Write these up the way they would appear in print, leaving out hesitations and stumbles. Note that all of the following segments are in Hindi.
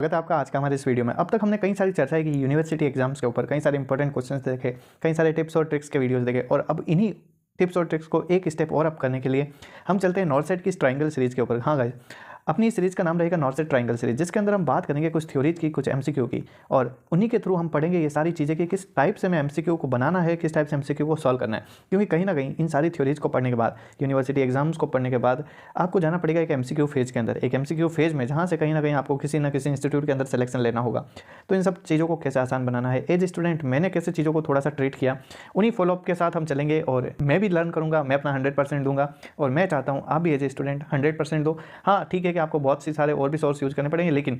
स्वागत है आपका आज का हमारे इस वीडियो में। अब तक हमने कई सारी चर्चा की यूनिवर्सिटी एग्जाम्स के ऊपर, कई सारे इंपॉर्टेंट क्वेश्चंस देखे, कई सारे टिप्स और ट्रिक्स के वीडियोस देखे, और अब इन्हीं टिप्स और ट्रिक्स को एक स्टेप और अप करने के लिए हम चलते हैं नॉर्सेट की ट्रायंगल सीरीज के ऊपर। हाँ गाइस, अपनी इस सीरीज का नाम रहेगा नॉर्सेट ट्रायंगल सीरीज, जिसके अंदर हम बात करेंगे कुछ थ्योरीज की, कुछ एमसीक्यू की, और उन्हीं के थ्रू हम पढ़ेंगे ये सारी चीज़ें कि किस टाइप से हमें एमसीक्यू को बनाना है, किस टाइप से एमसीक्यू को सॉल्व करना है। क्योंकि कहीं ना कहीं इन सारी थ्योरीज को पढ़ने के बाद, यूनिवर्सिटी एग्जाम्स को पढ़ने के बाद, आपको जाना पड़ेगा एक एमसीक्यू फेज के अंदर, एक एमसीक्यू फेज में, जहाँ से कहीं ना कहीं आपको किसी ना किसी इंस्टीट्यूट के अंदर सिलेक्शन लेना होगा। तो इन सब चीज़ों को कैसे आसान बनाना है, एज स्टूडेंट मैंने कैसे चीज़ों को थोड़ा सा ट्रीट किया, उन्हीं फॉलोअप के साथ हम चलेंगे, और मैं भी लर्न करूँगा, मैं अपना 100% दूंगा, और मैं चाहता हूँ आप भी एज स्टूडेंट 100% दो। हाँ ठीक है कि आपको बहुत सी सारे और भी सोर्स यूज करने पड़ेंगे, लेकिन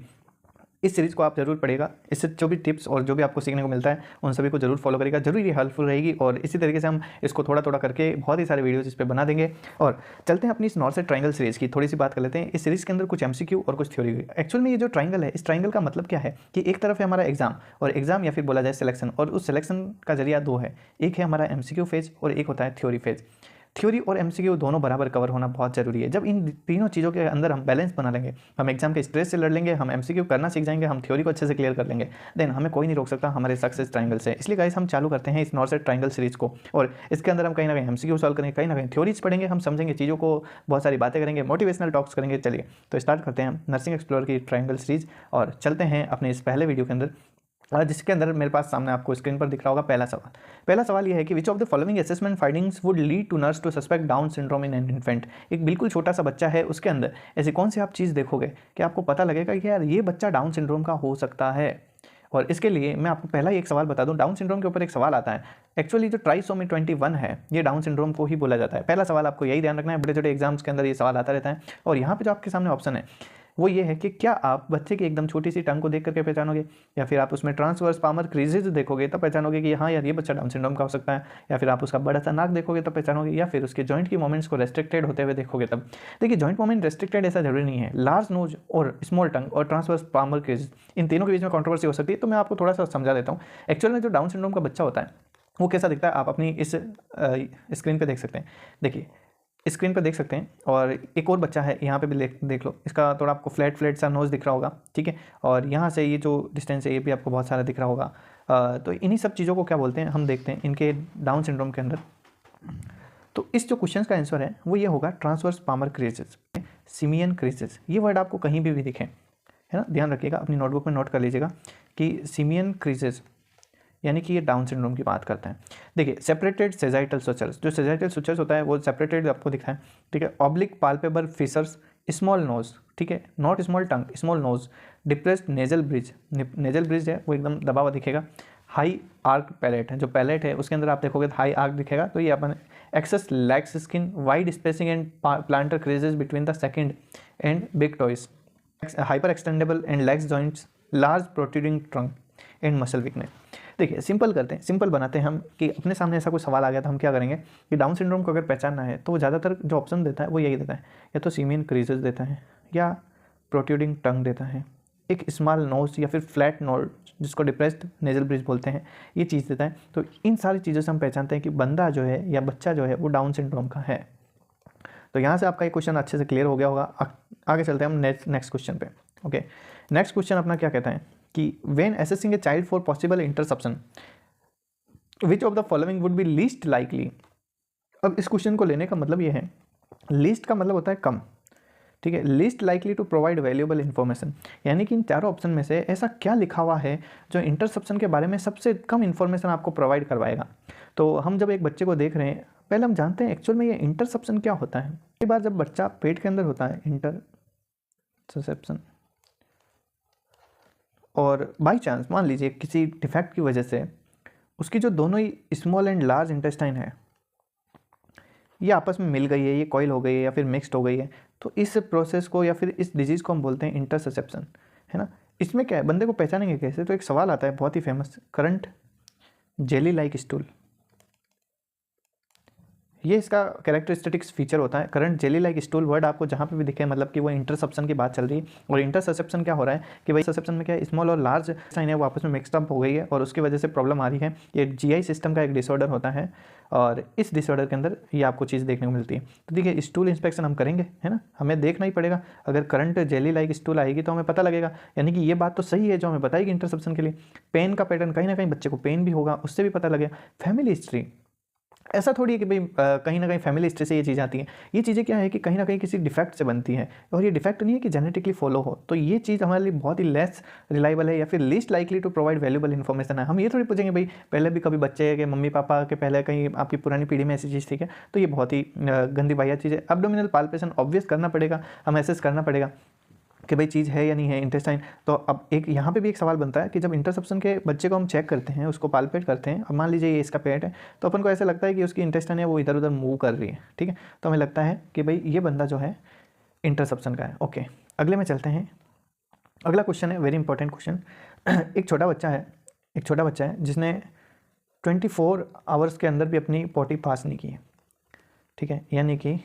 इस सीरीज़ को आप जरूर पढ़ेगा। इससे जो भी टिप्स और जो भी आपको सीखने को मिलता है उन सभी को जरूर फॉलो करेगा, जरूर ये हेल्पफुल रहेगी। और इसी तरीके से हम इसको थोड़ा थोड़ा करके बहुत ही सारे वीडियोस इस पर बना देंगे। और चलते हैं अपनी इस नॉर्सेट ट्रायंगल सीरीज़ की थोड़ी सी बात कर लेते हैं। इस सीरीज़ के अंदर कुछ एमसीक्यू और कुछ थ्योरी। एक्चुअल में ये जो ट्रायंगल है, इस ट्रायंगल का मतलब क्या है कि एक तरफ है हमारा एग्जाम, और एग्जाम या फिर बोला जाए सिलेक्शन, और उस सिलेक्शन का जरिया दो है, एक है हमारा एमसीक्यू फेज और एक होता है थ्योरी फेज। थ्योरी और एमसीक्यू दोनों बराबर कवर होना बहुत जरूरी है। जब इन तीनों चीज़ों के अंदर हम बैलेंस बना लेंगे, हम एग्जाम के स्ट्रेस से लड़ लेंगे, हम एमसीक्यू करना सीख जाएंगे, हम थ्योरी को अच्छे से क्लियर कर लेंगे, देन हमें कोई नहीं रोक सकता हमारे सक्सेस ट्रायंगल से। इसलिए गाइस हम चालू करते हैं इस नॉर्सेट ट्रायंगल सीरीज को, और इसके अंदर हम कहीं ना कहीं एमसीक्यू सॉल्व करेंगे, कहीं ना कहीं थ्योरीज पढ़ेंगे, हम समझेंगे चीज़ों को, बहुत सारी बातें करेंगे, मोटिवेशनल टॉक्स करेंगे। चलिए तो स्टार्ट करते हैं नर्सिंग एक्सप्लोरर की ट्रायंगल सीरीज, और चलते हैं अपने इस पहले वीडियो के अंदर, जिसके अंदर मेरे पास सामने आपको स्क्रीन पर दिख रहा होगा पहला सवाल यह है कि which of the following assessment findings would lead to nurse to suspect Down syndrome in an infant. एक बिल्कुल छोटा सा बच्चा है, उसके अंदर ऐसी कौन सी आप चीज़ देखोगे कि आपको पता लगेगा कि यार ये बच्चा डाउन सिंड्रोम का हो सकता है। और इसके लिए मैं आपको पहला ही एक सवाल बता दूं, डाउन सिंड्रोम के ऊपर एक सवाल आता है। एक्चुअली जो ट्राइसोमी 21 है, ये डाउन सिंड्रोम को ही बोला जाता है। पहला सवाल आपको यही ध्यान रखना है, बड़े छोटे एग्जाम्स के अंदर ये सवाल आता रहता है। और यहाँ पे जो आपके सामने ऑप्शन है वो ये है कि क्या आप बच्चे की एकदम छोटी सी टंग को देख करके पहचानोगे, या फिर आप उसमें ट्रांसवर्स पामर क्रीजेज देखोगे तब पहचानोगे कि हाँ यार ये बच्चा डाउन सिंड्रोम का हो सकता है, या फिर आप उसका बड़ा सा नाक देखोगे तब पहचानोगे, या फिर उसके जॉइंट की मूवमेंट्स को रेस्ट्रिक्टेड होते हुए देखोगे तब। देखिए जॉइंट मूवमेंट रेस्ट्रिक्टेड ऐसा जरूरी नहीं है, लार्ज नोज और स्मॉल टंग और ट्रांसवर्स पामर क्रीजेज, इन तीनों के बीच में कॉन्ट्रोवर्सी हो सकती है। तो मैं आपको थोड़ा सा समझा देता हूँ। एक्चुअल में जो डाउन सिंड्रोम का बच्चा होता है वो कैसा दिखता है, आप अपनी इस स्क्रीन पर देख सकते हैं। देखिए स्क्रीन पर देख सकते हैं, और एक और बच्चा है यहाँ पे भी देख लो, इसका थोड़ा आपको फ्लैट सा नोज़ दिख रहा होगा, ठीक है। और यहाँ से ये जो डिस्टेंस है ये भी आपको बहुत सारा दिख रहा होगा। तो इन्हीं सब चीज़ों को क्या बोलते हैं, हम देखते हैं इनके डाउन सिंड्रोम के अंदर। तो इस जो क्वेश्चन का आंसर है वो ये होगा transverse palmar creases, simian creases. ये वर्ड आपको कहीं भी दिखे, है ना, ध्यान रखिएगा, अपनी नोटबुक में नोट कर लीजिएगा कि सिमियन क्रीजेस यानी कि ये डाउन सिंड्रोम की बात करते हैं। देखिए सेपरेटेड सेजाइटल सुचर्स, जो सेजाइटल सुचर्स होता है वो सेपरेटेड आपको दिखा है, ठीक है। Oblique palpable fissures, small nose, ठीक है, not small tongue, small nose, depressed nasal bridge, nasal bridge है वो एकदम दबा हुआ दिखेगा। हाई आर्क पैलेट है, जो पैलेट है उसके अंदर आप देखोगे तो हाई आर्क दिखेगा, तो ये अपन excess lax skin, wide spacing and plantar creases between the second and big toes, hyper extendable and legs joints, large protruding trunk and muscle weakness. देखिए सिंपल करते हैं, सिंपल बनाते हैं हम कि अपने सामने ऐसा कोई सवाल आ गया तो हम क्या करेंगे कि डाउन सिंड्रोम को अगर पहचानना है तो वो ज़्यादातर जो ऑप्शन देता है वो यही देता है, या तो सीमियन क्रीजेस देता है, या प्रोट्रूडिंग टंग देता है, एक स्मॉल नोज या फिर फ्लैट नोज जिसको डिप्रेस्ड नेजल ब्रिज बोलते हैं, ये चीज़ देता है। तो इन सारी चीज़ों से हम पहचानते हैं कि बंदा जो है या बच्चा जो है वो डाउन सिंड्रोम का है। तो यहाँ से आपका ये क्वेश्चन अच्छे से क्लियर हो गया होगा। आगे चलते हैं हम नेक्स्ट क्वेश्चन पे। ओके, नेक्स्ट क्वेश्चन अपना क्या कहता है कि when assessing a child for possible interception which of the following would be least likely. अब इस क्वेश्चन को लेने का मतलब ये है, लीस्ट का मतलब होता है कम, ठीक है, least likely to provide valuable information, यानी कि इन चारों ऑप्शन में से ऐसा क्या लिखा हुआ है जो इंटरसेप्शन के बारे में सबसे कम इन्फॉर्मेशन आपको प्रोवाइड करवाएगा। तो हम जब एक बच्चे को देख रहे हैं, पहले हम जानते हैं एक्चुअल में ये इंटरसेप्शन क्या होता है। कई बार जब बच्चा पेट के अंदर होता है इंटरसेप्शन, और बाई चांस मान लीजिए किसी डिफेक्ट की वजह से उसकी जो दोनों ही स्मॉल एंड लार्ज इंटेस्टाइन है ये आपस में मिल गई है, ये कॉइल हो गई है या फिर मिक्स्ड हो गई है, तो इस प्रोसेस को या फिर इस डिजीज़ को हम बोलते हैं इंटरसेप्शन, है ना। इसमें क्या है, बंदे को पहचानेंगे कैसे, तो एक सवाल आता है बहुत ही famous, currant jelly like stool, ये इसका कैरेक्टरिस्टिक्स फीचर होता है। Currant jelly like stool word आपको जहाँ पे भी दिखे मतलब कि वो इंटरसेप्शन की बात चल रही है। और इंटरसेप्शन क्या हो रहा है कि भाई इंटरसेप्शन में क्या है, स्मॉल और लार्ज साइन है वो आपस में मिक्सड अप हो गई है और उसकी वजह से प्रॉब्लम आ रही है। ये जीआई सिस्टम का एक डिसऑर्डर होता है और इस डिसऑर्डर के अंदर ये आपको चीज़ देखने को मिलती है। तो देखिए स्टूल इंस्पेक्शन हम करेंगे, है ना, हमें देखना ही पड़ेगा। अगर करंट जेली लाइक स्टूल आएगी तो हमें पता लगेगा, यानी कि ये बात तो सही है जो हमें बताएगी इंटरसेप्शन के लिए। पेन का पैटर्न कहीं ना कहीं बच्चे को पेन भी होगा, उससे भी पता लगेगा। फैमिली हिस्ट्री, ऐसा थोड़ी है कि भाई कहीं ना कहीं फैमिली हिस्ट्री से ये चीज़ आती है। ये चीज़ें क्या है कि कहीं ना कहीं किसी डिफेक्ट से बनती है और ये डिफेक्ट नहीं है कि जेनेटिकली फॉलो हो। तो ये चीज़ हमारे लिए बहुत ही लेस रिलायबल है या फिर least likely to provide valuable information है। हम ये थोड़ी पूछेंगे भाई पहले भी कभी बच्चे के मम्मी पापा के पहले कहीं आपकी पुरानी पीढ़ी में ऐसी चीज़ थी क्या, तो ये बहुत ही गंदी वाहियात चीज़ है। एब्डोमिनल पाल्पेशन ऑब्वियस करना पड़ेगा, हम एसेस करना पड़ेगा कि भाई चीज़ है या नहीं है इंटेस्टाइन। तो अब एक यहाँ पे भी एक सवाल बनता है कि जब इंटरसेप्शन के बच्चे को हम चेक करते हैं, उसको पाल्पेट करते हैं, अब मान लीजिए ये इसका पेट है, तो अपन को ऐसा लगता है कि उसकी इंटेस्टाइन है वो इधर उधर मूव कर रही है, ठीक है, तो हमें लगता है कि भाई ये बंदा जो है इंटरसेप्शन का है। ओके, अगले में चलते हैं। अगला क्वेश्चन है वेरी इंपॉर्टेंट क्वेश्चन। एक छोटा बच्चा है जिसने 24 आवर्स के अंदर भी अपनी पोटी पास नहीं की है, ठीक है, यानी कि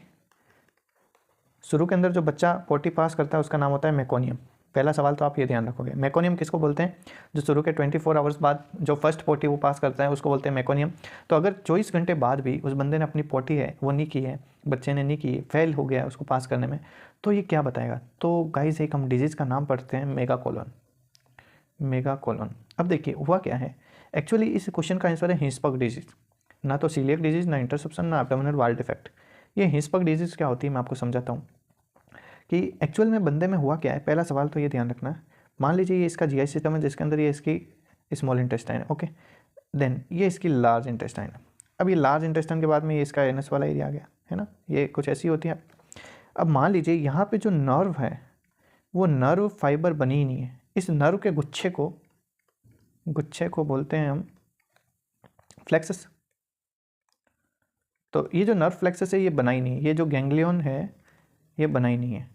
शुरू के अंदर जो बच्चा पोटी पास करता है उसका नाम होता है मेकोनियम। पहला सवाल तो आप ये ध्यान रखोगे, मेकोनियम किसको बोलते हैं, जो शुरू के 24 आवर्स बाद जो फर्स्ट पोटी वो पास करता है उसको बोलते हैं मेकोनियम। तो अगर 24 घंटे बाद भी उस बंदे ने अपनी पोटी है वो नहीं की है, बच्चे ने नहीं की, फेल हो गया है उसको पास करने में, तो ये क्या बताएगा। तो गाइस एक हम डिजीज़ का नाम पढ़ते हैं मेगाकोलन। अब देखिए हुआ क्या है, एक्चुअली इस क्वेश्चन का आंसर है हिंसबर्ग डिजीज़, ना तो सीलियक डिजीज़, ना इंटरसेप्शन, ना एब्डोमिनल वॉल डिफेक्ट। ये हिंसबर्ग डिजीज़ क्या होती है मैं आपको समझाता हूँ कि एक्चुअल में बंदे में हुआ क्या है। पहला सवाल तो ये ध्यान रखना है, मान लीजिए ये इसका जीआई सिस्टम है जिसके अंदर ये इसकी स्मॉल इंटेस्टाइन है, ओके, देन ये इसकी लार्ज इंटेस्टाइन है। अब ये लार्ज इंटेस्टाइन के बाद में ये इसका एनएस वाला एरिया आ गया, है ना, ये कुछ ऐसी होती है। अब मान लीजिए यहाँ पे जो नर्व है वो नर्व फाइबर बनी ही नहीं है, इस नर्व के गुच्छे को बोलते हैं हम फ्लेक्सस। तो ये जो नर्व फ्लेक्सस है ये बना ही नहीं, ये जो गैंग्लियन है ये बना ही नहीं है,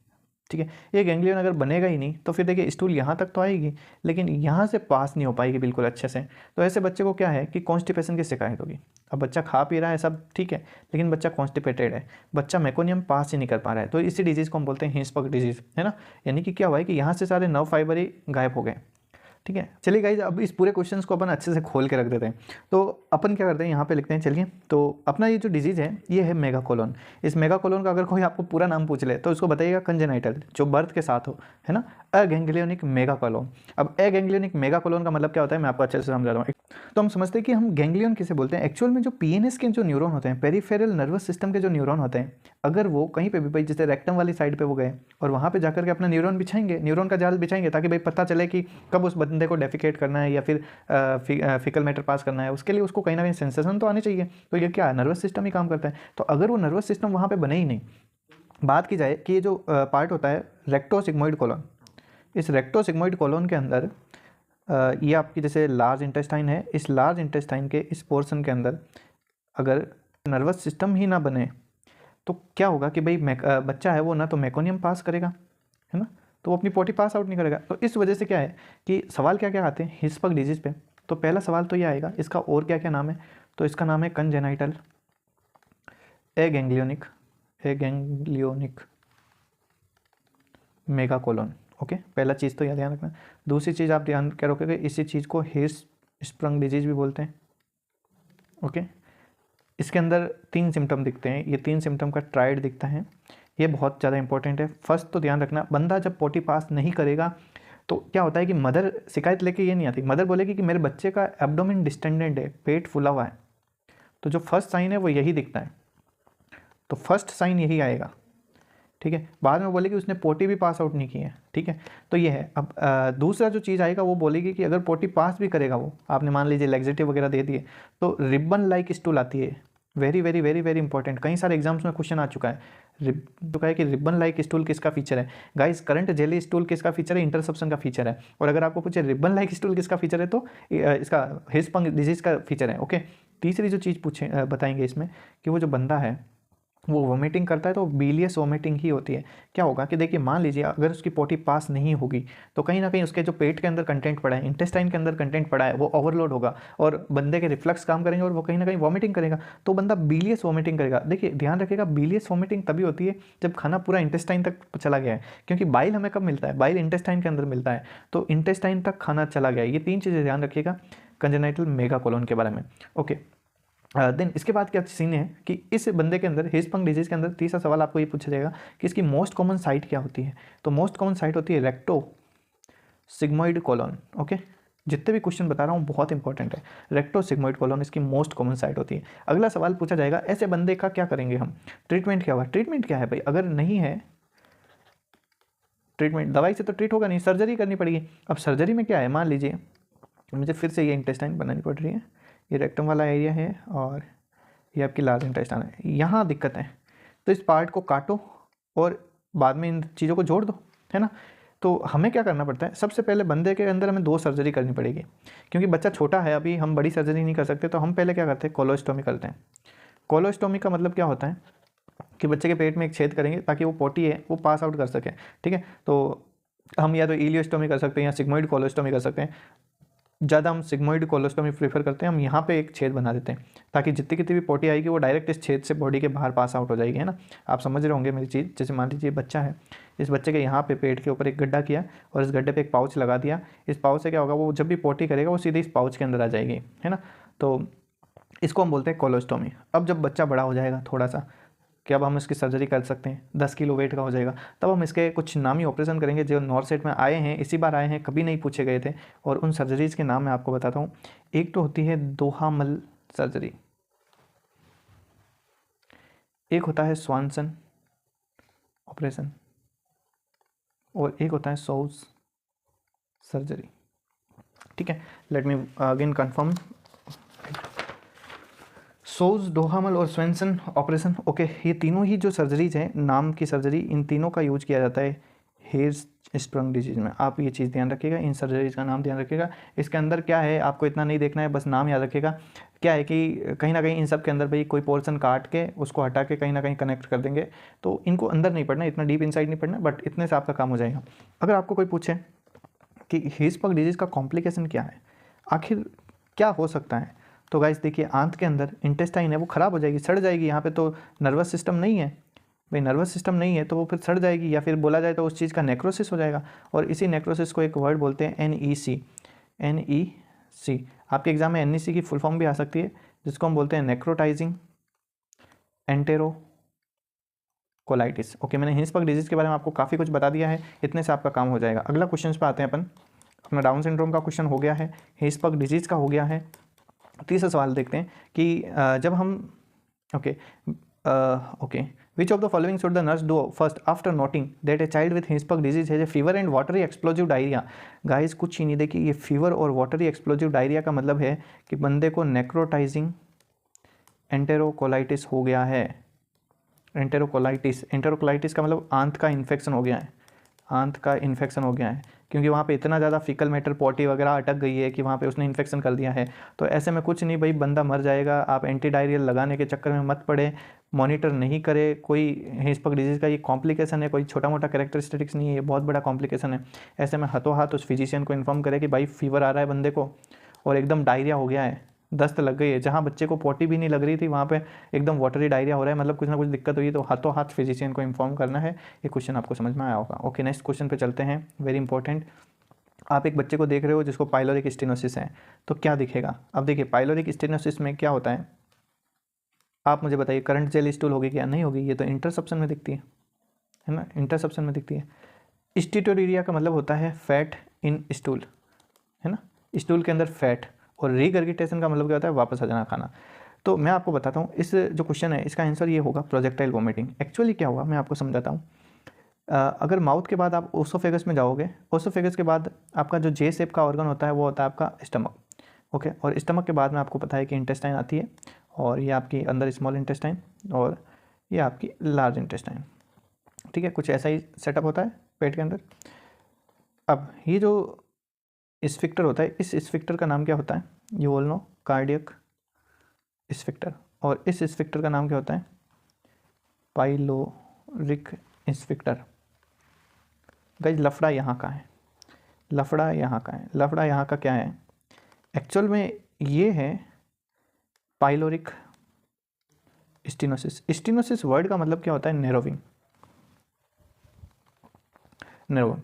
ठीक है। ये गैंग्लियन अगर बनेगा ही नहीं तो फिर देखिए स्टूल यहाँ तक तो आएगी लेकिन यहाँ से पास नहीं हो पाएगी बिल्कुल अच्छे से। तो ऐसे बच्चे को क्या है कि कॉन्स्टिपेशन की शिकायत होगी। अब बच्चा खा पी रहा है सब ठीक है, लेकिन बच्चा कॉन्स्टिपेटेड है, बच्चा मेकोनियम पास ही नहीं कर पा रहा है, तो इसी डिजीज़ को हम बोलते हैं हिंसबर्ग डिजीज़, है ना। यानी कि क्या हुआ है कि यहाँ से सारे नर्व फाइबर ही गायब हो गए, ठीक है। चलिए गाइज अब इस पूरे क्वेश्चंस को अपन अच्छे से खोल के रख देते हैं। तो अपन क्या करते हैं यहाँ पे लिखते हैं, चलिए, तो अपना ये जो डिजीज़ है ये है मेगाकोलन। इस मेगाकोलन का अगर कोई आपको पूरा नाम पूछ ले तो उसको बताइएगा कंजेनाइटल, जो बर्थ के साथ हो, है ना, अगैंग्लियोनिक मेगाकोलन। अब अगैंग्लियोनिक मेगाकोलन का मतलब क्या होता है मैं आपको अच्छे से समझा दूँ। तो हम समझते हैं कि हम गैंग्लियन किसे बोलते हैं। एक्चुअल में जो पीएनएस के जो न्यूरॉन होते हैं, पेरिफेरल नर्वस सिस्टम के जो न्यूरॉन होते हैं, अगर वो कहीं पे भी भाई जैसे रेक्टम वाली साइड पे वो गए और वहाँ पे जाकर के अपना न्यूरॉन बिछाएंगे, न्यूरॉन का जाल बिछाएंगे ताकि भाई पता चले कि कब उस बंदे को डेफिकेट करना है या फिर फिकल मैटर पास करना है, उसके लिए उसको कहीं ना कहीं सेंसेशन तो आनी चाहिए। तो ये क्या है, नर्वस सिस्टम ही काम करता है। तो अगर वो नर्वस सिस्टम वहाँ पर बने ही नहीं, बात की जाए कि ये जो पार्ट होता है रेक्टोसिग्मोइड कोलन, इस रेक्टोसिग्मोइड कोलन के अंदर ये आपकी जैसे लार्ज इंटेस्टाइन है, इस लार्ज इंटेस्टाइन के इस पोर्शन के अंदर अगर नर्वस सिस्टम ही ना बने तो क्या होगा कि भाई बच्चा है वो ना तो मेकोनियम पास करेगा, है ना, तो वो अपनी पोटी पास आउट नहीं करेगा। तो इस वजह से क्या है कि सवाल क्या क्या आते हैं हिंसबर्ग डिजीज़ पे। तो पहला सवाल तो ये आएगा इसका और क्या क्या नाम है, तो इसका नाम है कंजेनाइटल एगैंग्लियोनिक मेगाकोलन। ओके, पहला चीज़ तो यह ध्यान रखना। दूसरी चीज़ आप ध्यान क्या रखोगे, इसी चीज़ को हिर्शस्प्रंग डिजीज़ भी बोलते हैं। ओके, इसके अंदर 3 सिम्टम दिखते हैं, ये 3 सिम्टम का ट्राइड दिखता है, ये बहुत ज़्यादा इंपॉर्टेंट है। फर्स्ट तो ध्यान रखना, बंदा जब पोटी पास नहीं करेगा तो क्या होता है कि मदर शिकायत लेके ये नहीं आती, मदर बोलेगी कि मेरे बच्चे का एब्डोमेन डिस्टेंडेंट है, पेट फुला हुआ है। तो जो फर्स्ट साइन है वो यही दिखता है, तो फर्स्ट साइन यही आएगा, ठीक है। बाद में बोलेगी उसने पोटी भी पास आउट नहीं की है, ठीक है। तो ये है। अब दूसरा जो चीज़ आएगा वो बोलेगी कि अगर पोटी पास भी करेगा वो, आपने मान लीजिए लैक्सेटिव वगैरह दे दिए, तो रिबन लाइक स्टूल आती है। Very very very very important, कई सारे एग्जाम्स में क्वेश्चन आ चुका है कि रिबन लाइक स्टूल किसका फीचर है। गाइस करंट जेली स्टूल किसका फीचर है, इंटरसेप्शन का फीचर है। और अगर आपको पूछे रिबन लाइक स्टूल किसका फीचर है तो इसका हिर्शस्प्रंग डिजीज़ का फीचर है। ओके, तीसरी जो चीज़ बताएंगे इसमें कि वो जो बंदा है वो वोमिटिंग करता है तो बिलियस वोमिटिंग ही होती है। क्या होगा कि देखिए, मान लीजिए अगर उसकी पोटी पास नहीं होगी तो कहीं ना कहीं उसके जो पेट के अंदर कंटेंट पड़ा है, इंटेस्टाइन के अंदर कंटेंट पड़ा है, वो ओवरलोड होगा और बंदे के रिफ्लक्स काम करेंगे और वो कहीं ना कहीं वोमिटिंग करेगा, तो बंदा बिलियस वोमिटिंग करेगा। देखिए ध्यान रखिएगा, बिलियस वोमिटिंग तभी होती है जब खाना पूरा इंटेस्टाइन तक चला गया है, क्योंकि बाइल हमें कब मिलता है, बाइल इंटेस्टाइन के अंदर मिलता है, तो इंटेस्टाइन तक खाना चला गया है। ये 3 चीज़ें ध्यान रखिएगा कंजेनाइटल मेगा कोलोन के बारे में। ओके, देन इसके बाद क्या सीन है कि इस बंदे के अंदर हिस्पंग डिजीज के अंदर तीसरा सवाल आपको ये पूछा जाएगा कि इसकी मोस्ट कॉमन साइट क्या होती है। तो मोस्ट कॉमन साइट होती है रेक्टो सिग्मोइड कोलोन। ओके, जितने भी क्वेश्चन बता रहा हूँ बहुत इंपॉर्टेंट है। रेक्टो सिग्मोइड कोलोन इसकी मोस्ट कॉमन साइट होती है। अगला सवाल पूछा जाएगा ऐसे बंदे का क्या करेंगे हम, ट्रीटमेंट क्या होगा। ट्रीटमेंट क्या है भाई, अगर नहीं है ट्रीटमेंट, दवाई से तो ट्रीट होगा नहीं, सर्जरी करनी पड़ेगी। अब सर्जरी में क्या है, मान लीजिए मुझे फिर से ये इंटेस्टाइन बनानी पड़ रही है, ये रेक्टम वाला एरिया है और ये आपकी लार्ज इंटेस्टाइन है, यहाँ दिक्कत है, तो इस पार्ट को काटो और बाद में इन चीज़ों को जोड़ दो, है ना। तो हमें क्या करना पड़ता है, सबसे पहले बंदे के अंदर हमें 2 सर्जरी करनी पड़ेगी, क्योंकि बच्चा छोटा है अभी, हम बड़ी सर्जरी नहीं कर सकते, तो हम पहले क्या करते हैं, कोलोस्टोमी करते हैं। कोलोस्टोमी का मतलब क्या होता है कि बच्चे के पेट में एक छेद करेंगे ताकि वो पोटी है वो पास आउट कर सके, ठीक है। तो हम या तो इलियोस्टोमी कर सकते हैं या सिग्मोइड कोलोस्टोमी कर सकते हैं। ज़्यादा हम सिग्मोइड कोलोस्टोमी प्रीफर करते हैं। हम यहाँ पे एक छेद बना देते हैं ताकि जितनी कितनी भी पोटी आएगी वो डायरेक्ट इस छेद से बॉडी के बाहर पास आउट हो जाएगी, है ना। आप समझ रहे होंगे मेरी चीज़। जैसे मान लीजिए बच्चा है, इस बच्चे के यहाँ पे पेट के ऊपर एक गड्ढा किया और इस गड्ढे पे एक पाउच लगा दिया। इस पाउच से क्या होगा, वो जब भी पोटी करेगा वो सीधे इस पाउच के अंदर आ जाएगी, है ना। तो इसको हम बोलते हैं कोलोस्टोमी। अब जब बच्चा बड़ा हो जाएगा थोड़ा सा, कि अब हम इसकी सर्जरी कर सकते हैं, 10 किलो वेट का हो जाएगा, तब हम इसके कुछ नामी ऑपरेशन करेंगे जो नॉर्सेट में आए हैं, इसी बार आए हैं, कभी नहीं पूछे गए थे। और उन सर्जरीज़ के नाम मैं आपको बताता हूँ। एक तो होती है दोहामल सर्जरी, एक होता है स्वानसन ऑपरेशन और एक होता है सोज सर्जरी, ठीक है। लेट मी अगेन कन्फर्म, सोज, डोहामल और स्वेंसन ऑपरेशन। ओके, ये तीनों ही जो सर्जरीज हैं, नाम की सर्जरी, इन तीनों का यूज किया जाता है हेयर्स स्प्रंग डिजीज में। आप ये चीज़ ध्यान रखिएगा, इन सर्जरीज का नाम ध्यान रखिएगा। इसके अंदर क्या है आपको इतना नहीं देखना है, बस नाम याद रखिएगा। क्या है कि कहीं ना कहीं इन सब के अंदर भाई कोई पोर्शन काट के उसको हटा के कहीं ना कहीं कनेक्ट कर देंगे, तो इनको अंदर नहीं पढ़ना, इतना डीप इनसाइड नहीं पढ़ना, बट इतने से आपका काम हो जाएगा। अगर आपको कोई पूछे कि हिस्पग डिजीज़ का कॉम्प्लिकेशन क्या है, आखिर क्या हो सकता है, तो गाइस देखिए, आंत के अंदर इंटेस्टाइन है वो ख़राब हो जाएगी, सड़ जाएगी। यहाँ पे तो नर्वस सिस्टम नहीं है भाई, नर्वस सिस्टम नहीं है तो वो फिर सड़ जाएगी, या फिर बोला जाए तो उस चीज़ का नेक्रोसिस हो जाएगा। और इसी नेक्रोसिस को एक वर्ड बोलते हैं NEC। NEC आपके एग्जाम में NEC की फुल फॉर्म भी आ सकती है, जिसको हम बोलते हैं नेक्रोटाइजिंग एंटेरोकोलाइटिस। ओके, मैंने हिस्पग डिजीज़ के बारे में आपको काफ़ी कुछ बता दिया है, इतने से आपका काम हो जाएगा। अगला क्वेश्चन पे आते हैं अपन। अपना डाउन सिंड्रोम का क्वेश्चन हो गया है, हिस्पग डिजीज़ का हो गया है। तीसरा सवाल देखते हैं कि जब हम okay which of the following should the nurse do first after noting that a child with हिस्पग डिजीज है fever and watery explosive diarrhoea. Guys कुछ ही नहीं, देखिए ये फीवर और वाटरी एक्सप्लोजिव डायरिया का मतलब है कि बंदे को नेक्रोटाइजिंग एंटेरोकोलाइटिस हो गया है। एंटेरोकोलाइटिस का मतलब आंत का इन्फेक्शन हो गया है, आंत का इन्फेक्शन हो गया है, क्योंकि वहाँ पे इतना ज़्यादा फीकल मैटर पोटी वगैरह अटक गई है कि वहाँ पे उसने इन्फेक्शन कर दिया है। तो ऐसे में कुछ नहीं भाई, बंदा मर जाएगा। आप एंटी डायरियल लगाने के चक्कर में मत पड़े, मॉनिटर नहीं करे। कोई हिस्पग डिजीज़ का ये कॉम्प्लिकेशन है, कोई छोटा मोटा कैरेक्टरिस्टिक्स नहीं है, ये बहुत बड़ा कॉम्प्लिकेशन है। ऐसे में हाथों हाथ उस फिजिशियन को इन्फॉर्म करे कि भाई फीवर आ रहा है बंदे को और एकदम डायरिया हो गया है, दस्त लग गई है, जहाँ बच्चे को पोटी भी नहीं लग रही थी वहाँ पे एकदम वाटरी डायरिया हो रहा है, मतलब कुछ ना कुछ दिक्कत हुई है, तो हाथों हाथ फिजिशियन को इन्फॉर्म करना है। ये क्वेश्चन आपको समझ में आया होगा। ओके, नेक्स्ट क्वेश्चन पे चलते हैं, वेरी इंपॉर्टेंट। आप एक बच्चे को देख रहे हो जिसको पाइलोरिक स्टेनोसिस है, तो क्या दिखेगा। अब देखिए पाइलोरिक स्टेनोसिस में क्या होता है, आप मुझे बताइए, करंट जेल स्टूल होगी क्या, नहीं होगी, ये तो इंटरसेप्शन में दिखती है ना, इंटरसेप्शन में दिखती है। स्टीटोरिया का मतलब होता है फैट इन स्टूल, है ना, स्टूल के अंदर फैट। और रीगर्गिटेशन का मतलब क्या होता है, वापस आ जाना खाना। तो मैं आपको बताता हूँ, इस जो क्वेश्चन है इसका आंसर ये होगा प्रोजेक्टाइल वोमिटिंग। एक्चुअली क्या हुआ मैं आपको समझाता हूँ। अगर माउथ के बाद आप ओसोफेगस में जाओगे, ओसोफेगस के बाद आपका जो जे शेप का ऑर्गन होता है वो होता है आपका स्टमक। ओके, और स्टमक के बाद में आपको पता है कि इंटेस्टाइन आती है, और ये आपकी अंदर स्मॉल इंटेस्टाइन और ये आपकी लार्ज इंटेस्टाइन, ठीक है, कुछ ऐसा ही सेटअप होता है पेट के अंदर। अब ये जो स्फिक्टर होता है, इस स्फिक्टर का नाम क्या होता है, यू ऑल नो, कार्डियक स्फिक्टर। और इस स्फिक्टर का नाम क्या होता है, पाइलोरिक स्फिंक्टर। गाइस लफड़ा यहाँ का है, लफड़ा यहाँ का है, लफड़ा यहाँ का क्या है एक्चुअल में, ये है पाइलोरिक स्टेनोसिस। स्टेनोसिस वर्ड का मतलब क्या होता है, नैरोविंग। नैरोविंग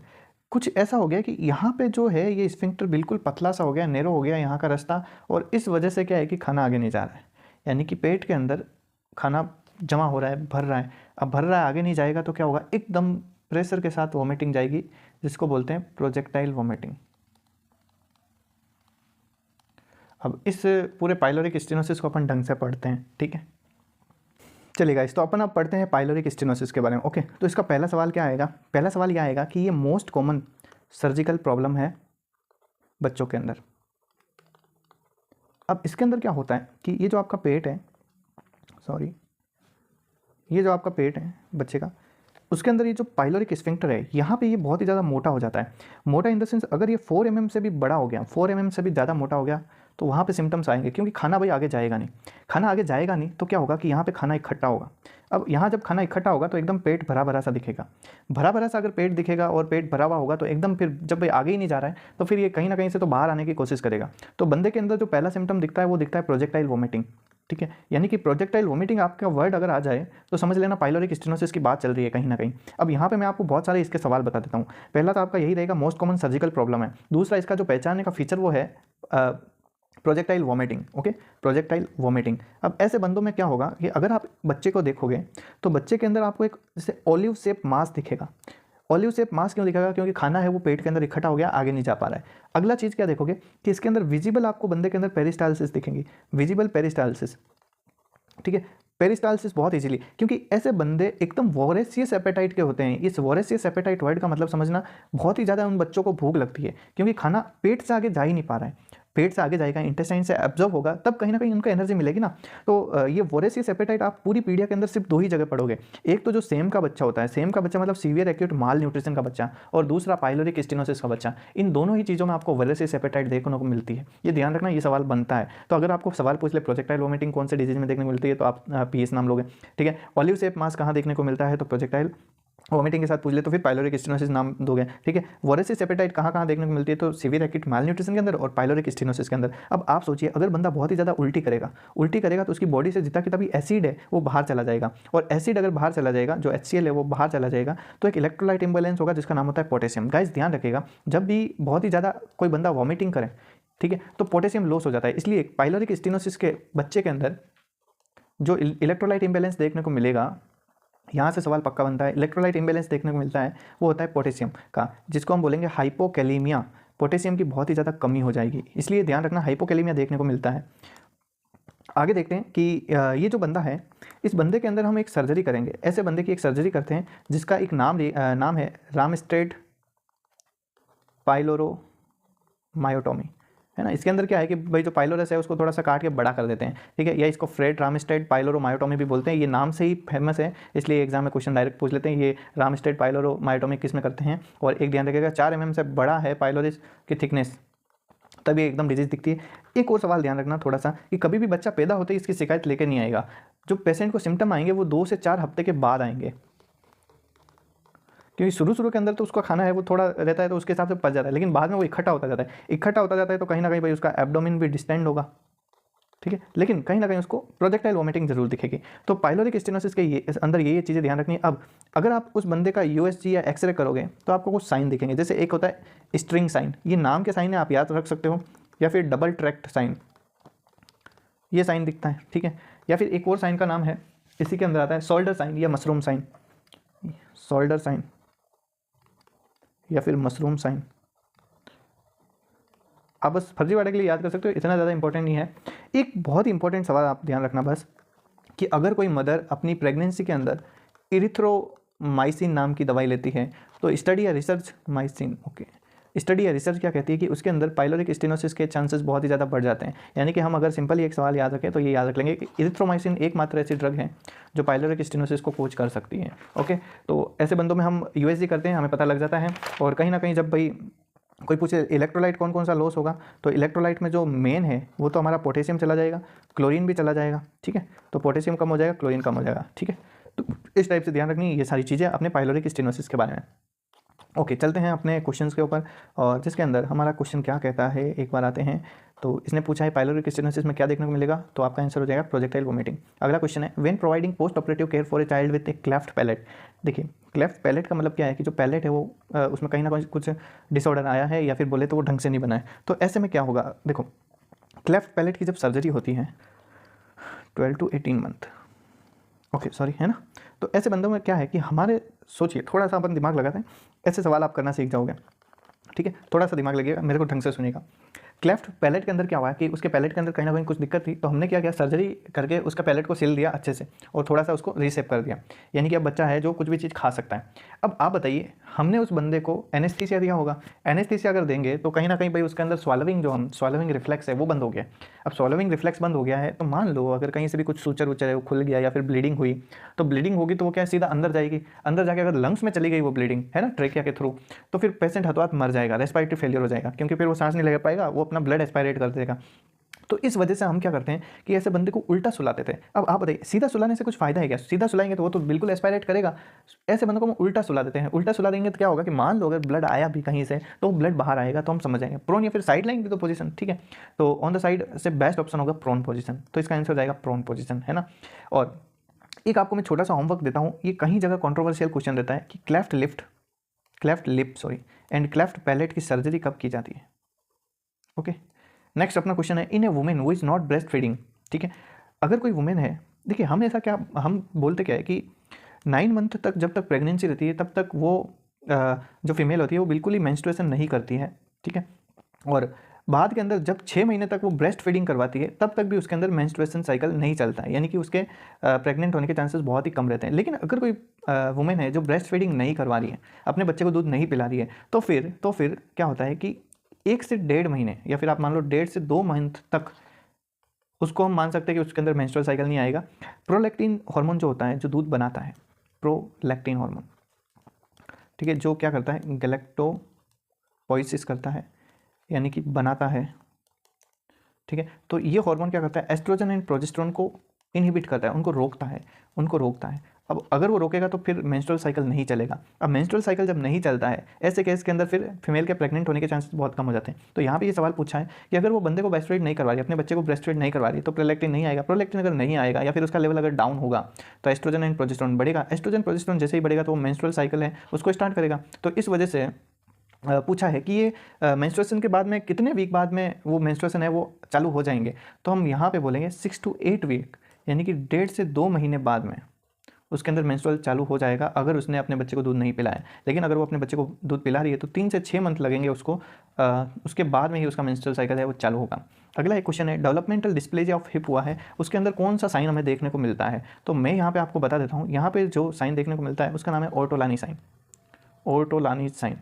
कुछ ऐसा हो गया कि यहाँ पे जो है ये स्फिंक्टर बिल्कुल पतला सा हो गया, नैरो हो गया यहाँ का रास्ता, और इस वजह से क्या है कि खाना आगे नहीं जा रहा है, यानी कि पेट के अंदर खाना जमा हो रहा है, भर रहा है। अब भर रहा है, आगे नहीं जाएगा तो क्या होगा, एकदम प्रेशर के साथ वॉमिटिंग जाएगी, जिसको बोलते हैं प्रोजेक्टाइल वॉमिटिंग। अब इस पूरे पाइलोरिक स्टेनोसिस को अपन ढंग से पढ़ते हैं, ठीक है। चलिए गाइस, तो अपन अब पढ़ते हैं पाइलोरिक स्टेनोसिस के बारे में। ओके, तो इसका पहला सवाल क्या आएगा, पहला सवाल यह आएगा कि ये मोस्ट कॉमन सर्जिकल प्रॉब्लम है बच्चों के अंदर। अब इसके अंदर क्या होता है कि ये जो आपका पेट है, सॉरी, ये जो आपका पेट है बच्चे का, उसके अंदर ये जो पाइलोरिक स्फिंक्टर है, यहाँ पे ये बहुत ही ज़्यादा मोटा हो जाता है। मोटा इन द सेंस अगर ये 4 mm से भी बड़ा हो गया, 4 mm से भी ज़्यादा मोटा हो गया, तो वहाँ पे सिम्टम्स आएंगे, क्योंकि खाना भाई आगे जाएगा नहीं। खाना आगे जाएगा नहीं तो क्या होगा कि यहाँ पे खाना इकट्ठा होगा। अब यहाँ जब खाना इकट्ठा होगा तो एकदम पेट भरा भरा सा दिखेगा। भरा भरा सा अगर पेट दिखेगा और पेट भरा हुआ होगा तो एकदम फिर जब भाई आगे ही नहीं जा रहा है तो फिर ये कहीं ना कहीं से तो बाहर आने की कोशिश करेगा। तो बंदे के अंदर जो पहला सिम्टम दिखता है वो दिखता है प्रोजेक्टाइल वॉमिटिंग, ठीक है। यानी कि प्रोजेक्टाइल वॉमिटिंग आपका वर्ड अगर आ जाए तो समझ लेना पाइलोरिक स्टेनोसिस की बात चल रही है कहीं ना कहीं। अब यहाँ पे मैं आपको बहुत सारे इसके सवाल बता देता हूँ। पहला तो आपका यही रहेगा, मोस्ट कॉमन सर्जिकल प्रॉब्लम है। दूसरा, इसका जो पहचानने का फीचर वो है projectile vomiting. Okay, projectile vomiting. अब ऐसे बंदों में क्या होगा कि अगर आप बच्चे को देखोगे तो बच्चे के अंदर आपको एक जैसे ऑलिव शेप मास दिखेगा। ऑलिव शेप मास क्यों दिखेगा, क्योंकि खाना है वो पेट के अंदर इकट्ठा हो गया, आगे नहीं जा पा रहा है। अगला चीज़ क्या देखोगे कि इसके अंदर विजिबल आपको बंदे के अंदर पेरिस्टाल्सिस दिखेंगी, विजिबल पेरिस्टाल्सिस, ठीक है। पेरिस्टाल्सिस बहुत इजीली, क्योंकि ऐसे बंदे एकदम वोरेशियस एपेटाइट के होते हैं। इस वोरेशियस एपेटाइट वर्ड का मतलब समझना, बहुत ही ज़्यादा उन बच्चों को भूख लगती है, क्योंकि खाना पेट से आगे जा ही नहीं पा रहा है। पेट से आगे जाएगा, इंटेस्टाइन से एब्जॉर्ब होगा, तब कहीं ना कहीं उनको एनर्जी मिलेगी ना। तो ये वोरेशियस एपेटाइट आप पूरी पीढ़िया के अंदर सिर्फ 2 ही जगह पढ़ोगे। एक तो जो सेम का बच्चा होता है, सेम का बच्चा मतलब सीवियर एक्यूट माल न्यूट्रिशन का बच्चा, और दूसरा पाइलोरिक स्टेनोसिस का बच्चा। इन दोनों ही चीज़ों में आपको वोरेशियस एपेटाइट देखने को मिलती है। ये ध्यान रखना, ये सवाल बनता है। तो अगर आपको सवाल पूछ ले प्रोजेक्टाइल वॉमिटिंग कौन से डिजीज में देखने को मिलती है, तो आप पीएस नाम लोगे, ठीक है। ऑलिव शेप मास कहाँ देखने को मिलता है, तो प्रोजेक्टाइल वॉमिटिंग के साथ पूछ ले तो फिर पाइलोरिक स्टेनोसिस नाम दोगे, ठीक है। वोरेशियस एपेटाइट कहाँ देखने को मिलती है, तो सीवियर एक्यूट माल न्यूट्रिशन के अंदर और पाइलोरिक स्टेनोसिस के अंदर। अब आप सोचिए, अगर बंदा बहुत ही ज़्यादा उल्टी करेगा तो उसकी बॉडी से जितना कि तभी एसिड है वो बाहर चला जाएगा, और एसिड अगर बाहर चला जाएगा, जो HCl है वो बाहर चला जाएगा, तो एक इलेक्ट्रोलाइट इंबैलेंस होगा जिसका नाम होता है पोटेशियम। गाइस ध्यान रखिएगा, जब भी बहुत ही ज़्यादा कोई बंदा वॉमिटिंग करे, ठीक है, तो पोटेशियम लॉस हो जाता है। इसलिए पाइलोरिक स्टेनोसिस के बच्चे के अंदर जो इलेक्ट्रोलाइट इंबैलेंस देखने को मिलेगा, यहाँ से सवाल पक्का बनता है, इलेक्ट्रोलाइट इंबैलेंस देखने को मिलता है, वो होता है पोटेशियम का, जिसको हम बोलेंगे हाइपोकैलेमिया। पोटेशियम की बहुत ही ज़्यादा कमी हो जाएगी, इसलिए ध्यान रखना हाइपोकैलेमिया देखने को मिलता है। आगे देखते हैं कि ये जो बंदा है, इस बंदे के अंदर हम एक सर्जरी करेंगे। ऐसे बंदे की एक सर्जरी करते हैं जिसका एक नाम है रामस्टेड पाइलोरोमायोटोमी, है ना। इसके अंदर क्या है कि भाई जो पाइलोरस है उसको थोड़ा सा काट के बड़ा कर देते हैं, ठीक है, या इसको फ्रेड रामस्टेड पाइलोरोमायोटोमी भी बोलते हैं। ये नाम से ही फेमस है, इसलिए एग्जाम में क्वेश्चन डायरेक्ट पूछ लेते हैं ये रामस्टेड पाइलोरोमायोटोमी किस में करते हैं। और एक ध्यान रखिएगा, 4 mm से बड़ा है पाइलोरिस की थिकनेस, तभी एकदम डिजीज दिखती है। एक और सवाल ध्यान रखना थोड़ा सा, कि कभी भी बच्चा पैदा होते ही इसकी शिकायत लेकर नहीं आएगा। जो पेशेंट को सिम्टम आएंगे वो 2 से 4 हफ्ते के बाद आएंगे, क्योंकि शुरू के अंदर तो उसका खाना है वो थोड़ा रहता है तो उसके हिसाब से पच जाता है, लेकिन बाद में वो इकट्ठा होता जाता है, तो कहीं ना कहीं भाई उसका एब्डोमेन भी डिस्टेंड होगा, ठीक है, लेकिन कहीं ना कहीं उसको प्रोजेक्टाइल वॉमिटिंग जरूर दिखेगी। तो पाइलोरिक स्टेनोसिस के अंदर ये चीज़ें ध्यान रखनी है। अब अगर आप उस बंदे का USG या एक्सरे करोगे तो आपको कुछ साइन दिखेंगे, जैसे एक होता है स्ट्रिंग साइन, ये नाम के साइन है, आप याद रख सकते हो, या फिर डबल ट्रैक्ट साइन, ये साइन दिखता है, ठीक है। या फिर एक और साइन का नाम है, इसी के अंदर आता है शोल्डर साइन या मशरूम साइन, शोल्डर साइन या फिर मशरूम साइन। आप बस फर्जीवाड़े के लिए याद कर सकते हो, इतना ज़्यादा इंपॉर्टेंट नहीं है। एक बहुत ही इंपॉर्टेंट सवाल आप ध्यान रखना बस, कि अगर कोई मदर अपनी प्रेगनेंसी के अंदर इरिथ्रोमाइसिन नाम की दवाई लेती है, तो स्टडी या रिसर्च माइसिन, ओके, स्टडी या रिसर्च क्या कहती है कि उसके अंदर पाइलोरिक स्टेनोसिस के चांसेस बहुत ही ज़्यादा बढ़ जाते हैं। यानी कि हम अगर सिंपल एक सवाल याद रखें तो ये याद रख लेंगे कि इरिथ्रोमाइसिन एकमात्र ऐसी ड्रग है जो पाइलोरिक स्टेनोसिस को कोच कर सकती है। ओके, तो ऐसे बंदों में हम USG करते हैं, हमें पता लग जाता है। और कहीं ना कहीं जब भाई कोई पूछे इलेक्ट्रोलाइट कौन कौन सा लॉस होगा, तो इलेक्ट्रोलाइट में जो मेन है वो तो हमारा पोटेशियम चला जाएगा, क्लोरीन भी चला जाएगा, ठीक है। तो पोटेशियम कम हो जाएगा, क्लोरीन कम हो जाएगा, ठीक है। तो इस टाइप से ध्यान रखनी ये सारी चीज़ें अपने पाइलोरिक स्टेनोसिस के बारे में। ओके, चलते हैं अपने क्वेश्चंस के ऊपर, और जिसके अंदर हमारा क्वेश्चन क्या कहता है, एक बार आते हैं। तो इसने पूछा है पाइलोरिक स्टेनोसिस में क्या देखने को मिलेगा, तो आपका आंसर हो जाएगा प्रोजेक्टाइल वोमिटिंग। अगला क्वेश्चन है when providing post operative care for a child with A cleft palate. देखिए क्लेफ्ट पैलेट का मतलब क्या है कि जो पैलेट है वो उसमें कहीं ना कहीं कुछ डिसऑर्डर आया है, या फिर बोले तो वो ढंग से नहीं बना है। तो ऐसे में क्या होगा, देखो क्लेफ्ट पैलेट की जब सर्जरी होती है 12 to 18 मंथ, ओके सॉरी, है ना। तो ऐसे बंदों में क्या है कि हमारे, सोचिए थोड़ा सा अपन दिमाग लगाते हैं, ऐसे सवाल आप करना सीख जाओगे, ठीक है, थोड़ा सा दिमाग लगेगा, मेरे को ढंग से सुनिएगा। क्लेफ्ट पैलेट के अंदर क्या हुआ है कि उसके पैलेट के अंदर कहीं ना कहीं कुछ दिक्कत थी, तो हमने क्या किया, सर्जरी करके उसका पैलेट को सिल दिया अच्छे से, और थोड़ा सा उसको रीसेप कर दिया, यानी कि अब बच्चा है जो कुछ भी चीज़ खा सकता है। अब आप बताइए, हमने उस बंदे को एनेस्थीसिया दिया होगा, एनेस्थीसिया अगर देंगे तो कहीं ना कहीं भाई उसके अंदर स्वॉलोविंग, जो हम स्वॉलोविंग रिफ्लेक्स है वो बंद हो गया। अब स्वॉलोविंग रिफ्लेक्स बंद हो गया है, तो मान लो अगर कहीं से भी कुछ सूचर वूचर है वो खुल गया, या फिर ब्लीडिंग हुई, तो ब्लीडिंग होगी तो वो क्या है, सीधा अंदर जाएगी, अंदर जाके अगर लंग्स में चली गई वो ब्लीडिंग, है ना, ट्रेकिया के थ्रू, तो फिर पेशेंट हाथों हाथ मर जाएगा, रेस्पिरेटरी फेलियर हो जाएगा, क्योंकि फिर वो सांस नहीं ले पाएगा, वो अपना ब्लड एस्पायरेट कर देगा। तो इस वजह से हम क्या करते हैं कि ऐसे बंदे को उल्टा सुलाते थे। अब आप बताइए सीधा सुलाने से कुछ फायदा है क्या, सीधा सुलाएंगे तो वो तो बिल्कुल एस्पायरेट करेगा। ऐसे बंदों को हम उल्टा सुला देते हैं, उल्टा सुला देंगे तो क्या होगा कि मान लो अगर ब्लड आया भी कहीं से तो ब्लड बाहर आएगा, तो हम समझ जाएंगे प्रोन या फिर साइड लाइन भी तो पोजीशन, ठीक है। तो ऑन द साइड से बेस्ट ऑप्शन होगा प्रोन पोजीशन, तो इसका आंसर हो जाएगा प्रोन पोजीशन, है ना। और एक आपको मैं छोटा सा होमवर्क देता हूँ, ये कहीं जगह कॉन्ट्रोवर्शियल क्वेश्चन देता है कि cleft lip and cleft palate की सर्जरी कब की जाती है। ओके, नेक्स्ट अपना क्वेश्चन है in a women who is not breast feeding, ठीक है। अगर कोई वुमेन है, देखिए हम ऐसा क्या, हम बोलते क्या है कि 9 मंथ तक जब तक प्रेगनेंसी रहती है तब तक वो जो फीमेल होती है वो बिल्कुल ही मेंस्ट्रुएशन नहीं करती है, ठीक है। और बाद के अंदर जब 6 महीने तक वो ब्रेस्ट फीडिंग करवाती है तब तक भी उसके अंदर मेंस्ट्रुएशन साइकिल नहीं चलता है, यानी कि उसके प्रेग्नेंट होने के चांसेस बहुत ही कम रहते हैं। लेकिन अगर कोई वुमेन है जो ब्रेस्ट फीडिंग नहीं करवा रही है, अपने बच्चे को दूध नहीं पिला रही है, तो फिर क्या होता है कि 1 से 1.5 महीने, या फिर आप मान लो 1.5 से 2 मंथ तक उसको हम मान सकते हैं कि उसके अंदर मेंस्ट्रुअल साइकिल नहीं आएगा। प्रोलैक्टिन हार्मोन जो होता है, जो दूध बनाता है, प्रोलैक्टिन हार्मोन, ठीक है, जो क्या करता है, गैलेक्टोपोइसिस करता है, यानी कि बनाता है, ठीक है। तो ये हार्मोन क्या करता है, एस्ट्रोजन एंड प्रोजेस्टेरोन को इनहिबिट करता है, उनको रोकता है। अब अगर वो रोकेगा तो फिर मेंस्ट्रुअल साइकिल नहीं चलेगा। अब मेंस्ट्रुअल साइकिल जब नहीं चलता है, ऐसे केस के अंदर फिर फीमेल के प्रेग्नेंट होने के चांसेस बहुत कम हो जाते हैं। तो यहाँ पे ये सवाल पूछा है कि अगर वो बंदे को ब्रेस्ट फीड नहीं करवा रही, अपने बच्चे को ब्रेस्ट फीड नहीं करवा रही, तो प्रोलैक्टिन नहीं आएगा। प्रोलैक्टिन अगर नहीं आएगा या फिर उसका लेवल अगर डाउन होगा तो एस्ट्रोजन एंड प्रोजेस्टेरोन बढ़ेगा। एस्ट्रोजन प्रोजेस्टेरोन जैसे ही बढ़ेगा तो वो मेंस्ट्रुअल साइकिल है उसको स्टार्ट करेगा। तो इस वजह से पूछा है कि ये मेंस्ट्रुएशन के बाद में कितने वीक बाद में वो मेंस्ट्रुएशन है वो चालू हो जाएंगे। तो हम यहाँ पे बोलेंगे 6 to 8 वीक, यानी कि 1.5 से 2 महीने बाद में उसके अंदर मेंस्ट्रुअल चालू हो जाएगा, अगर उसने अपने बच्चे को दूध नहीं पिलाया। लेकिन अगर वो अपने बच्चे को दूध पिला रही है तो 3 से 6 मंथ लगेंगे उसको, उसके बाद में ही उसका मेंस्ट्रुअल साइकिल है वो चालू होगा। अगला एक क्वेश्चन है डेवलपमेंटल डिस्प्लेजिया ऑफ हिप हुआ है, उसके अंदर कौन सा साइन हमें देखने को मिलता है। तो मैं यहाँ पे आपको बता देता हूँ, यहाँ पे जो साइन देखने को मिलता है उसका नाम है ऑर्टोलानी साइन।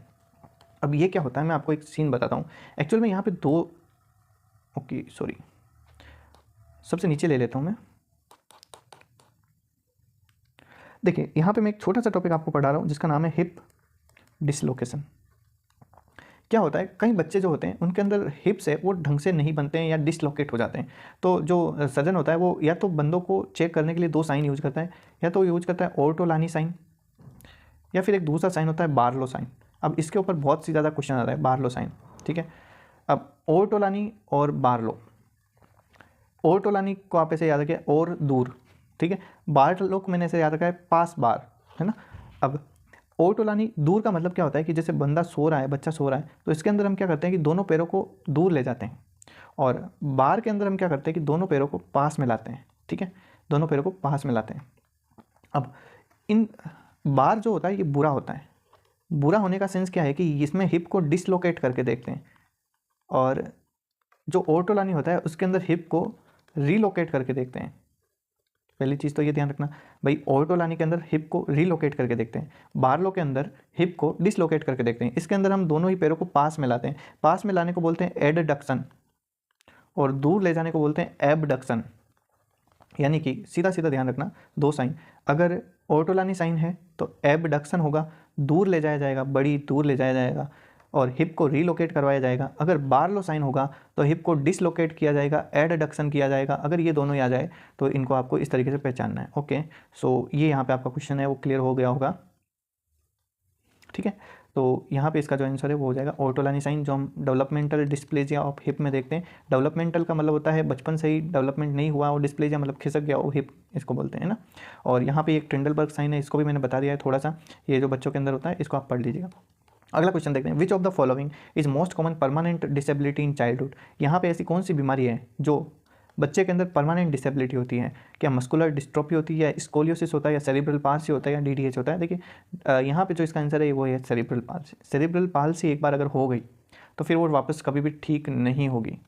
अब ये क्या होता है, मैं आपको एक सीन बताता हूँ। एक्चुअल में यहाँ पे सबसे नीचे ले लेता हूँ मैं। देखिए यहाँ पे मैं एक छोटा सा टॉपिक आपको पढ़ा रहा हूँ जिसका नाम है हिप डिसलोकेशन। क्या होता है, कई बच्चे जो होते हैं उनके अंदर हिप्स है वो ढंग से नहीं बनते हैं या डिसलोकेट हो जाते हैं। तो जो सर्जन होता है वो या तो बंदों को चेक करने के लिए 2 साइन यूज करता है, या तो यूज करता है ऑर्टोलानी साइन, या फिर एक दूसरा साइन होता है बार्लो साइन। अब इसके ऊपर बहुत सी ज़्यादा क्वेश्चन आ रहा है, बार्लो साइन, ठीक है। अब ऑर्टोलानी और बार्लो, ऑर्टोलानी को आप ऐसे याद रखिए और दूर, ठीक है। बार्लो को मैंने ऐसे याद रखा है पास बार, है ना। अब ऑर्टोलानी दूर का मतलब क्या होता है कि जैसे बंदा सो रहा है, बच्चा सो रहा है, तो इसके अंदर हम क्या करते हैं कि दोनों पैरों को दूर ले जाते हैं, और बार के अंदर हम क्या करते हैं कि दोनों पैरों को पास में लाते हैं, ठीक है, दोनों पैरों को पास में लाते हैं। अब इन बार जो होता है ये बुरा होता है। बुरा होने का सेंस क्या है कि इसमें हिप को डिसलोकेट करके देखते हैं, और जो ऑर्टोलानी होता है उसके अंदर हिप को रीलोकेट करके देखते हैं। पहली चीज़ तो ये ध्यान रखना भाई, ऑर्टोलानी के अंदर हिप को रीलोकेट करके देखते हैं, बार्लो के अंदर हिप को डिसलोकेट करके देखते हैं। इसके अंदर हम दोनों ही पैरों को पास में लाते हैं। पास में लाने को बोलते हैं एडडक्शन, और दूर ले जाने को बोलते हैं एबडक्शन। यानी कि सीधा सीधा ध्यान रखना 2 साइन, अगर ऑर्टोलानी साइन है तो एबडक्शन होगा, दूर ले जाया जाएगा, बड़ी दूर ले जाया जाएगा, और हिप को रीलोकेट करवाया जाएगा। अगर बार्लो साइन होगा तो हिप को डिसलोकेट किया जाएगा, एडडक्शन किया जाएगा। अगर ये दोनों ही आ जाए तो इनको आपको इस तरीके से पहचानना है। ओके, सो ये यहाँ पे आपका क्वेश्चन है वो क्लियर हो गया होगा। ठीक है, तो यहाँ पे इसका जो आंसर है वो हो जाएगा ऑर्टोलानी साइन, जो हम डेवलपमेंटल डिस्प्लेजिया ऑफ हिप में देखते हैं। डेवलपमेंटल का मतलब होता है बचपन से ही डेवलपमेंट नहीं हुआ, और डिस्प्लेजिया मतलब खिसक गया वो हिप, इसको बोलते हैं ना। और यहाँ पे एक ट्रिंडलबर्ग साइन है, इसको भी मैंने बता दिया है थोड़ा सा, ये जो बच्चों के अंदर होता है इसको आप पढ़ लीजिएगा। अगला क्वेश्चन देखते हैं, विच of the following is most common permanent disability in childhood. यहाँ पे ऐसी कौन सी बीमारी है जो बच्चे के अंदर परमानेंट डिसेबिलिटी होती है? क्या मस्कुलर डिस्ट्रोफी होती है, या स्कोलियोसिस होता है, या सेरिब्रल पाल्सी होता है, या डीडीएच होता है? देखिए यहाँ पे जो इसका आंसर है वो है सेरिब्रल पाल्सी। सेरिब्रल पाल्सी एक बार अगर हो गई तो फिर वो वापस कभी भी ठीक नहीं होगी,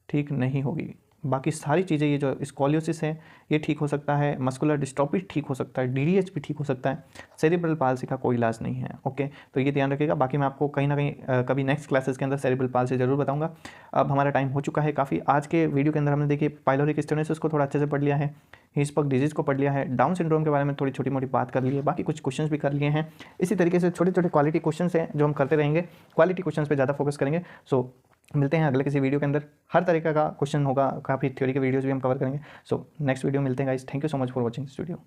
ठीक नहीं होगी। बाकी सारी चीज़ें, ये जो स्कोलियोसिस है ये ठीक हो सकता है, मस्कुलर डिस्ट्रोफी ठीक हो सकता है, डीडीएच भी ठीक हो सकता है, सेरिब्रल पाल्सी का कोई इलाज नहीं है। ओके, तो ये ध्यान रखिएगा। बाकी मैं आपको कहीं ना कहीं कभी नेक्स्ट क्लासेस के अंदर सेरिब्रल पाल्सी जरूर बताऊंगा। अब हमारा टाइम हो चुका है काफ़ी। आज के वीडियो के अंदर हमने देखिए पाइलोरिक स्टेनोसिस को थोड़ा अच्छे से पढ़ लिया है, हिस्पक डिजीज़ को पढ़ लिया है, डाउन सिंड्रोम के बारे में थोड़ी छोटी मोटी बात कर ली है, बाकी कुछ क्वेश्चंस भी कर लिए हैं। इसी तरीके से छोटे छोटे क्वालिटी क्वेश्चंस हैं जो हम करते रहेंगे, क्वालिटी क्वेश्चंस पे ज़्यादा फोकस करेंगे। सो मिलते हैं अगले किसी वीडियो के अंदर, हर तरीके का क्वेश्चन होगा, काफ़ी थ्योरी के वीडियोस भी हम कवर करेंगे। सो नेक्स्ट वीडियो मिलते हैं guys, thank you so much for watching this video.